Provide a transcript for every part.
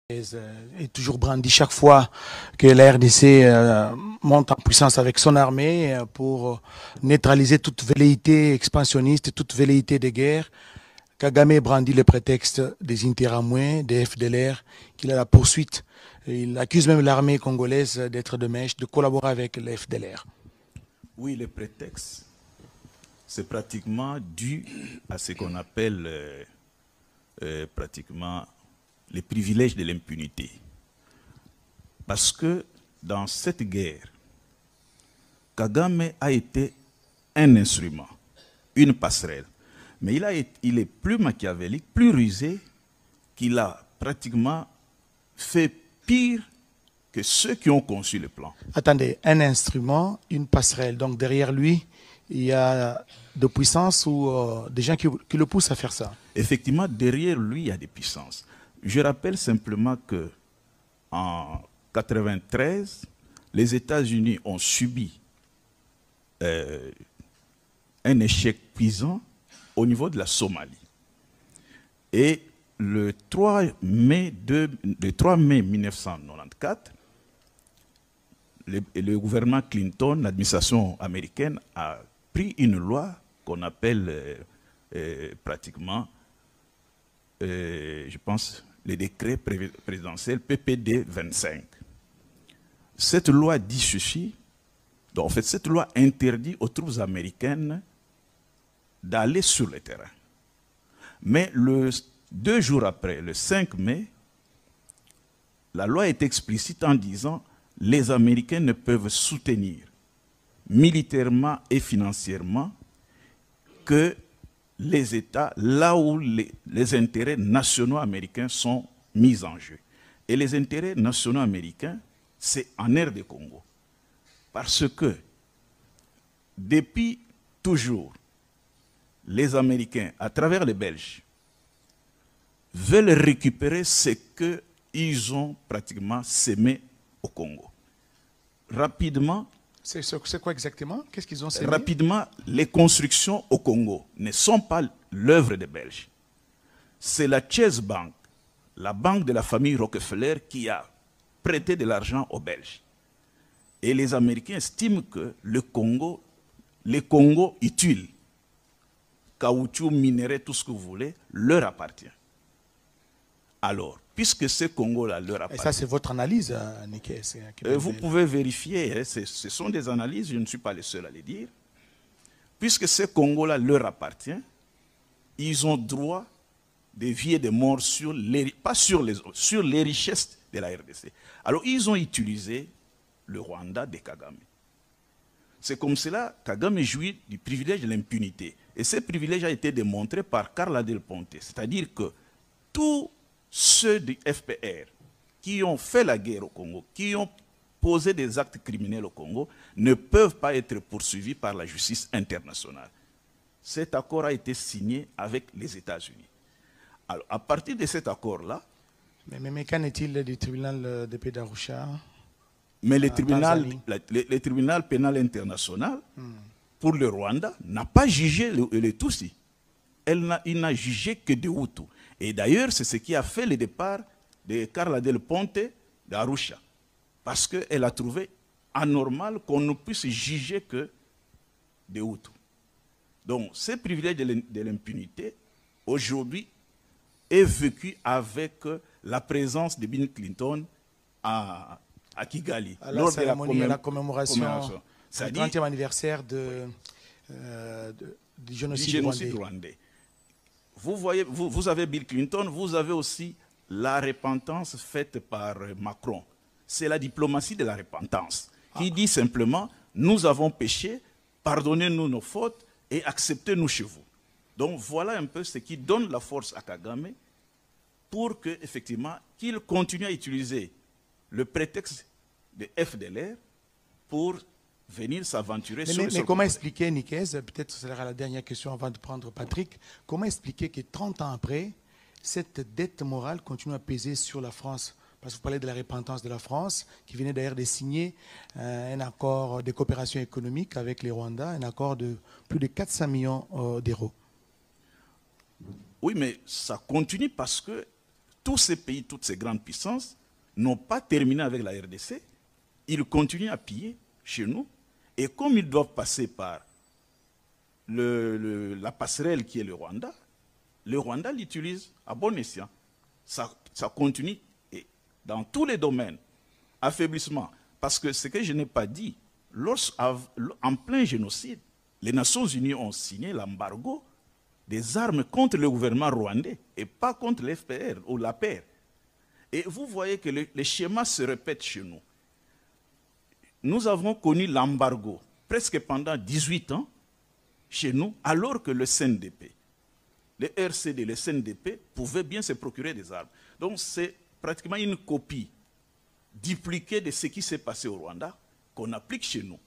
Est toujours brandi chaque fois que la RDC monte en puissance avec son armée pour neutraliser toute velléité expansionniste, toute velléité de guerre. Kagame brandit le prétexte des Interamoués, des FDLR, qu'il a la poursuite. Il accuse même l'armée congolaise d'être de mèche, de collaborer avec les FDLR. Oui, le prétexte, c'est pratiquement dû à ce qu'on appelle pratiquement les privilèges de l'impunité. Parce que dans cette guerre, Kagame a été un instrument, une passerelle. Mais il est plus machiavélique, plus rusé, qu'il a pratiquement fait pire que ceux qui ont conçu le plan. Attendez, un instrument, une passerelle. Donc derrière lui, il y a de puissance ou des gens qui le poussent à faire ça. Effectivement, derrière lui, il y a des puissances. Je rappelle simplement que en 1993, les États-Unis ont subi un échec cuisant au niveau de la Somalie. Et le 3 mai 1994, le gouvernement Clinton, l'administration américaine, a pris une loi qu'on appelle pratiquement, je pense, le décret présidentiel PPD 25. Cette loi dit ceci. Donc, en fait, cette loi interdit aux troupes américaines d'aller sur le terrain. Mais 2 jours après, le 5 mai, la loi est explicite en disant que les Américains ne peuvent soutenir militairement et financièrement que les États, là où les intérêts nationaux américains sont mis en jeu. Et les intérêts nationaux américains, c'est en RD Congo. Parce que, depuis toujours, les Américains, à travers les Belges, veulent récupérer ce qu'ils ont pratiquement sémé au Congo. Rapidement, c'est quoi exactement? Qu'est-ce qu'ils ont sémé? Rapidement, les constructions au Congo ne sont pas l'œuvre des Belges. C'est la Chase Bank, la banque de la famille Rockefeller, qui a prêté de l'argent aux Belges. Et les Américains estiment que les Congo utiles, caoutchouc, minerai, tout ce que vous voulez, leur appartient. Alors, puisque ce Congo-là leur appartient... Et ça, c'est votre analyse, Niké. Vous pouvez vérifier, hein, ce sont des analyses, je ne suis pas le seul à les dire. Puisque ce Congo-là leur appartient, ils ont droit de vie et de mort sur les richesses de la RDC. Alors, ils ont utilisé le Rwanda de Kagame. C'est comme cela que Kagame jouit du privilège de l'impunité. Et ce privilège a été démontré par Carla Del Ponte. C'est-à-dire que tous ceux du FPR qui ont fait la guerre au Congo, qui ont posé des actes criminels au Congo, ne peuvent pas être poursuivis par la justice internationale. Cet accord a été signé avec les États-Unis. Alors, à partir de cet accord-là... Mais qu'en est-il du tribunal de paix d'Arusha? Mais le tribunal pénal international, pour le Rwanda, n'a pas jugé les Tutsis. Il n'a jugé que des Hutus. Et d'ailleurs, c'est ce qui a fait le départ de Carla Del Ponte d'Arusha. Parce qu'elle a trouvé anormal qu'on ne puisse juger que des Hutus. Donc, ce privilège de l'impunité, aujourd'hui, est vécu avec la présence de Bill Clinton à Kigali. Lors de la commémoration du 30e anniversaire du génocide rwandais. Vous voyez, vous avez Bill Clinton, vous avez aussi la repentance faite par Macron. C'est la diplomatie de la repentance qui dit simplement, nous avons péché, pardonnez-nous nos fautes et acceptez-nous chez vous. Donc voilà un peu ce qui donne la force à Kagame pour qu'effectivement, qu'il continue à utiliser le prétexte de FDLR pour venir s'aventurer sur le sol. Mais comment expliquer, Niké, peut-être ce sera la dernière question avant de prendre Patrick, comment expliquer que 30 ans après, cette dette morale continue à peser sur la France? Parce que vous parlez de la repentance de la France, qui venait d'ailleurs de signer un accord de coopération économique avec les Rwandais, un accord de plus de 400 millions d'euros. Oui, mais ça continue parce que tous ces pays, toutes ces grandes puissances n'ont pas terminé avec la RDC. Ils continuent à piller chez nous. Et comme ils doivent passer par la passerelle qui est le Rwanda l'utilise à bon escient. Ça continue et dans tous les domaines. Affaiblissement. Parce que ce que je n'ai pas dit, en plein génocide, les Nations Unies ont signé l'embargo des armes contre le gouvernement rwandais et pas contre l'FPR ou l'APR. Et vous voyez que les schémas se répètent chez nous. Nous avons connu l'embargo presque pendant 18 ans chez nous, alors que le CNDP, le RCD, le CNDP pouvaient bien se procurer des armes. Donc c'est pratiquement une copie dupliquée de ce qui s'est passé au Rwanda qu'on applique chez nous.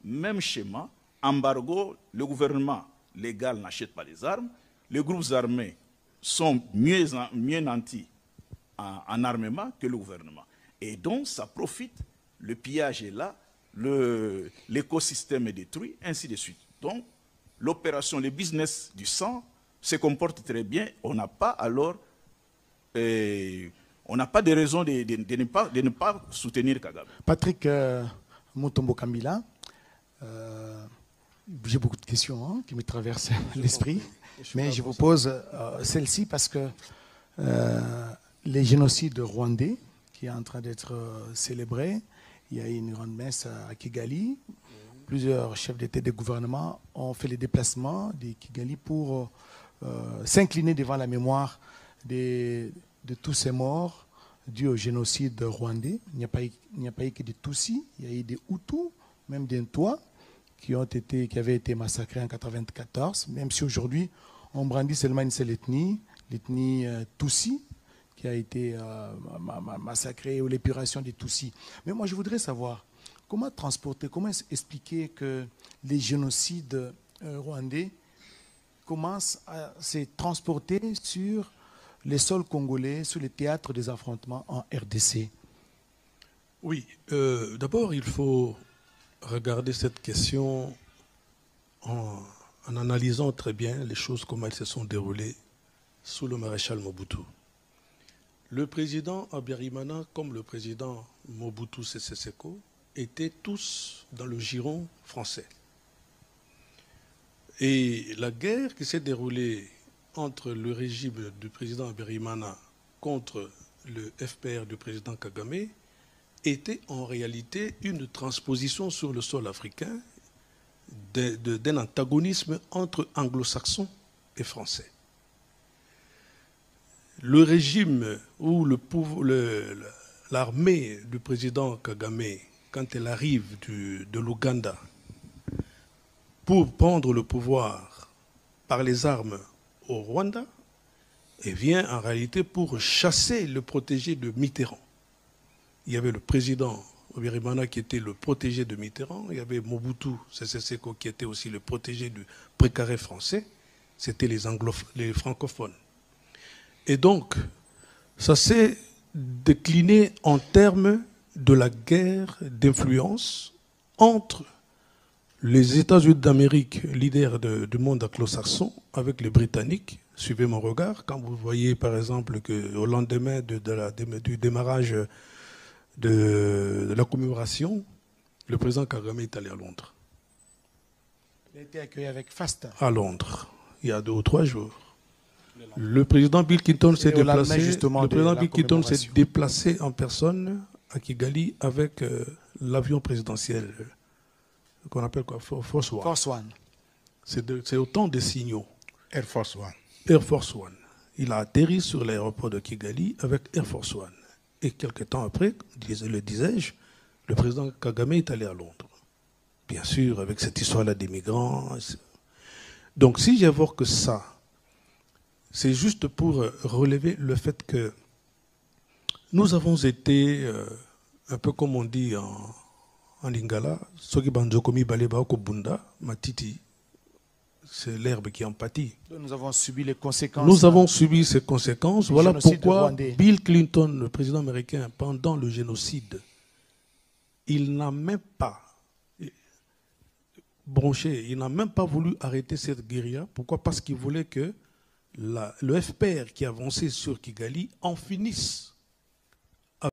Même schéma, embargo, le gouvernement légal n'achète pas les armes, les groupes armés sont mieux nantis en armement que le gouvernement. Et donc ça profite, le pillage est là, l'écosystème est détruit, ainsi de suite. Donc l'opération, le business du sang se comporte très bien. On n'a pas alors, on n'a pas de raison de ne pas soutenir Kagame. Patrick Mutombo Kambila, j'ai beaucoup de questions qui me traversent l'esprit, mais je vous pose celle-ci parce que les génocides rwandais qui est en train d'être célébré, il y a eu une grande messe à Kigali. Plusieurs chefs d'État et de gouvernement ont fait les déplacements de Kigali pour s'incliner devant la mémoire de tous ces morts dus au génocide rwandais. Il n'y a pas eu que des Tutsis, il y a eu des Hutus, même des Ntwa, qui avaient été massacrés en 1994, même si aujourd'hui on brandit seulement une seule ethnie, l'ethnie Tutsi, qui a été massacrée, ou l'épuration des Tutsis. Mais moi je voudrais savoir, comment transporter, comment expliquer que les génocides rwandais commencent à se transporter sur les sols congolais, sur les théâtres des affrontements en RDC? Oui, d'abord il faut regarder cette question en analysant très bien les choses, comment elles se sont déroulées sous le maréchal Mobutu. Le président Habyarimana comme le président Mobutu Sese Seko étaient tous dans le giron français. Et la guerre qui s'est déroulée entre le régime du président Habyarimana contre le FPR du président Kagame était en réalité une transposition sur le sol africain d'un antagonisme entre anglo-saxons et français. Le régime ou l'armée du président Kagame, quand elle arrive de l'Ouganda pour prendre le pouvoir par les armes au Rwanda, elle vient en réalité pour chasser le protégé de Mitterrand. Il y avait le président Habyarimana qui était le protégé de Mitterrand, il y avait Mobutu Sese Seko qui était aussi le protégé du précaré français, c'était les francophones. Et donc, ça s'est décliné en termes de la guerre d'influence entre les États-Unis d'Amérique, leaders du monde anglo-saxon, avec les Britanniques. Suivez mon regard, quand vous voyez par exemple qu'au lendemain du démarrage de la commémoration, le président Kagame est allé à Londres. Il a été accueilli avec faste. À Londres, il y a 2 ou 3 jours. Le président Bill Clinton s'est déplacé en personne à Kigali avec l'avion présidentiel qu'on appelle quoi, Force One. Force One. C'est autant de signaux. Air Force One. Air Force One. Il a atterri sur l'aéroport de Kigali avec Air Force One. Et quelques temps après, le disais-je, le président Kagame est allé à Londres. Bien sûr, avec cette histoire-là des migrants. Donc si j'évoque ça, c'est juste pour relever le fait que nous avons été, un peu comme on dit en lingala, soki banjokomi baleba okobunda matiti, c'est l'herbe qui en pâtit. Nous avons subi les conséquences. Nous avons subi ces conséquences. Voilà pourquoi Bill Clinton, le président américain, pendant le génocide, il n'a même pas bronché, il n'a même pas voulu arrêter cette guérilla. Pourquoi? Parce qu'il voulait que le FPR qui avançait sur Kigali en finisse